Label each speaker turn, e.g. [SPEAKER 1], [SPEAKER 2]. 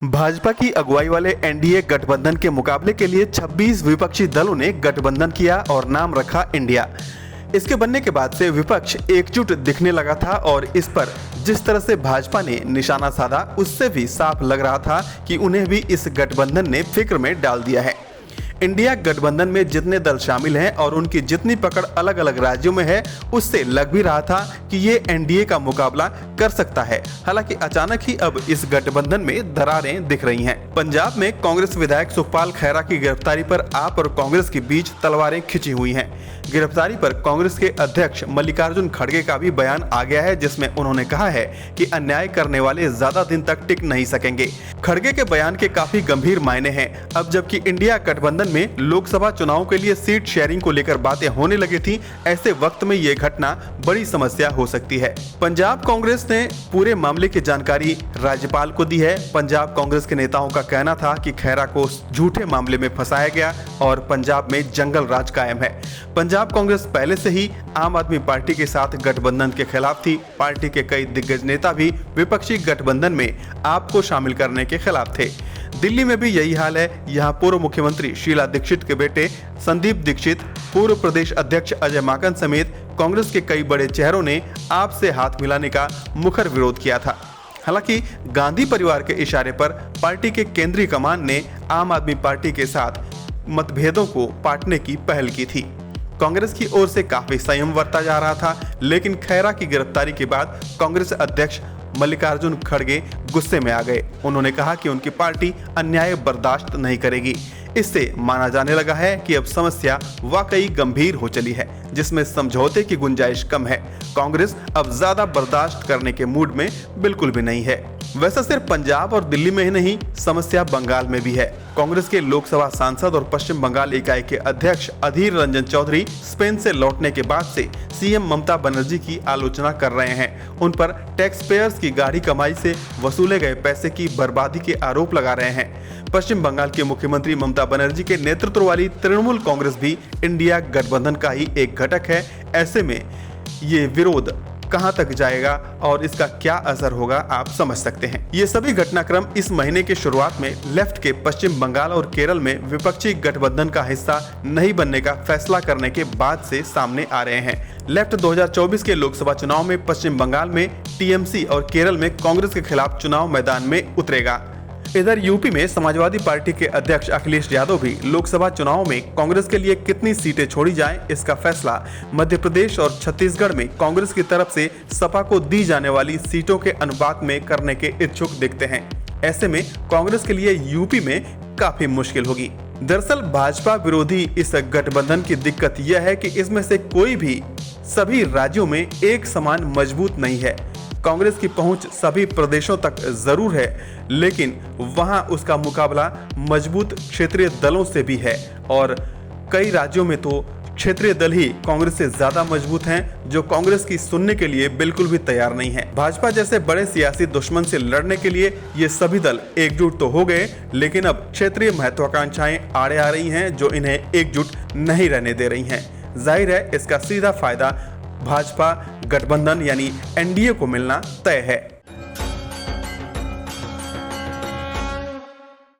[SPEAKER 1] भाजपा की अगुवाई वाले एनडीए गठबंधन के मुकाबले के लिए 26 विपक्षी दलों ने गठबंधन किया और नाम रखा इंडिया। इसके बनने के बाद से विपक्ष एकजुट दिखने लगा था और इस पर जिस तरह से भाजपा ने निशाना साधा उससे भी साफ लग रहा था कि उन्हें भी इस गठबंधन ने फिक्र में डाल दिया है। इंडिया गठबंधन में जितने दल शामिल हैं और उनकी जितनी पकड़ अलग अलग राज्यों में है, उससे लग भी रहा था कि ये एनडीए का मुकाबला कर सकता है। हालांकि अचानक ही अब इस गठबंधन में दरारें दिख रही हैं। पंजाब में कांग्रेस विधायक सुखपाल खैरा की गिरफ्तारी पर आप और कांग्रेस के बीच तलवारें खिंची हुई हैं। गिरफ्तारी पर कांग्रेस के अध्यक्ष मल्लिकार्जुन खड़गे का भी बयान आ गया है, जिसमें उन्होंने कहा है कि अन्याय करने वाले ज्यादा दिन तक टिक नहीं सकेंगे। खड़गे के बयान के काफी गंभीर मायने हैं। अब जबकि इंडिया गठबंधन में लोकसभा चुनाव के लिए सीट शेयरिंग को लेकर बातें होने लगी थी, ऐसे वक्त में ये घटना बड़ी समस्या हो सकती है। पंजाब कांग्रेस ने पूरे मामले की जानकारी राज्यपाल को दी है। पंजाब कांग्रेस के नेताओं का कहना था कि खैरा को झूठे मामले में फंसाया गया और पंजाब में जंगल राज कायम है। पंजाब कांग्रेस पहले से ही आम आदमी पार्टी के साथ गठबंधन के खिलाफ थी। पार्टी के कई दिग्गज नेता भी विपक्षी गठबंधन में आप को शामिल करने के खिलाफ थे। दिल्ली में भी यही हाल है। यहाँ पूर्व मुख्यमंत्री शीला दीक्षित के बेटे संदीप दीक्षित, पूर्व प्रदेश अध्यक्ष अजय माकन समेत कांग्रेस के कई बड़े चेहरों ने आप से हाथ मिलाने का मुखर विरोध किया था। हालांकि गांधी परिवार के इशारे पर पार्टी के केंद्रीय कमान ने आम आदमी पार्टी के साथ मतभेदों को पाटने की पहल की थी। कांग्रेस की ओर से काफी संयम बरता जा रहा था, लेकिन खैरा की गिरफ्तारी के बाद कांग्रेस अध्यक्ष मल्लिकार्जुन खड़गे गुस्से में आ गए। उन्होंने कहा कि उनकी पार्टी अन्याय बर्दाश्त नहीं करेगी। इससे माना जाने लगा है कि अब समस्या वाकई गंभीर हो चली है, जिसमें समझौते की गुंजाइश कम है। कांग्रेस अब ज्यादा बर्दाश्त करने के मूड में बिल्कुल भी नहीं है। वैसे सिर्फ पंजाब और दिल्ली में ही नहीं, समस्या बंगाल में भी है। कांग्रेस के लोकसभा सांसद और पश्चिम बंगाल इकाई के अध्यक्ष अधीर रंजन चौधरी स्पेन से लौटने के बाद से सीएम ममता बनर्जी की आलोचना कर रहे हैं। उन पर टैक्स पेयर्स की गाढ़ी कमाई से वसूले गए पैसे की बर्बादी के आरोप लगा रहे हैं। पश्चिम बंगाल के मुख्यमंत्री ममता बनर्जी के नेतृत्व वाली तृणमूल कांग्रेस भी इंडिया गठबंधन का ही एक घटक है। ऐसे में ये विरोध कहां तक जाएगा और इसका क्या असर होगा, आप समझ सकते हैं। ये सभी घटनाक्रम इस महीने के शुरुआत में लेफ्ट के पश्चिम बंगाल और केरल में विपक्षी गठबंधन का हिस्सा नहीं बनने का फैसला करने के बाद से सामने आ रहे हैं। लेफ्ट 2024 के लोकसभा चुनाव में पश्चिम बंगाल में टीएमसी और केरल में कांग्रेस के खिलाफ चुनाव मैदान में उतरेगा। इधर यूपी में समाजवादी पार्टी के अध्यक्ष अखिलेश यादव भी लोकसभा चुनाव में कांग्रेस के लिए कितनी सीटें छोड़ी जाएं, इसका फैसला मध्य प्रदेश और छत्तीसगढ़ में कांग्रेस की तरफ से सपा को दी जाने वाली सीटों के अनुपात में करने के इच्छुक दिखते हैं। ऐसे में कांग्रेस के लिए यूपी में काफी मुश्किल होगी। दरअसल भाजपा विरोधी इस गठबंधन की दिक्कत यह है कि इसमें से कोई भी सभी राज्यों में एक समान मजबूत नहीं है। कांग्रेस की पहुंच सभी प्रदेशों तक जरूर है, लेकिन वहां उसका मुकाबला मजबूत क्षेत्रीय दलों से भी है और कई राज्यों में तो क्षेत्रीय दल ही कांग्रेस से ज्यादा मजबूत हैं, जो कांग्रेस की सुनने के लिए बिल्कुल भी तैयार नहीं है। भाजपा जैसे बड़े सियासी दुश्मन से लड़ने के लिए ये सभी दल एकजुट तो हो गए, लेकिन अब क्षेत्रीय महत्वाकांक्षाएं आड़े आ रही हैं, जो इन्हें एकजुट नहीं रहने दे रही हैं। जाहिर है इसका सीधा फायदा भाजपा गठबंधन यानी एनडीए को मिलना तय है।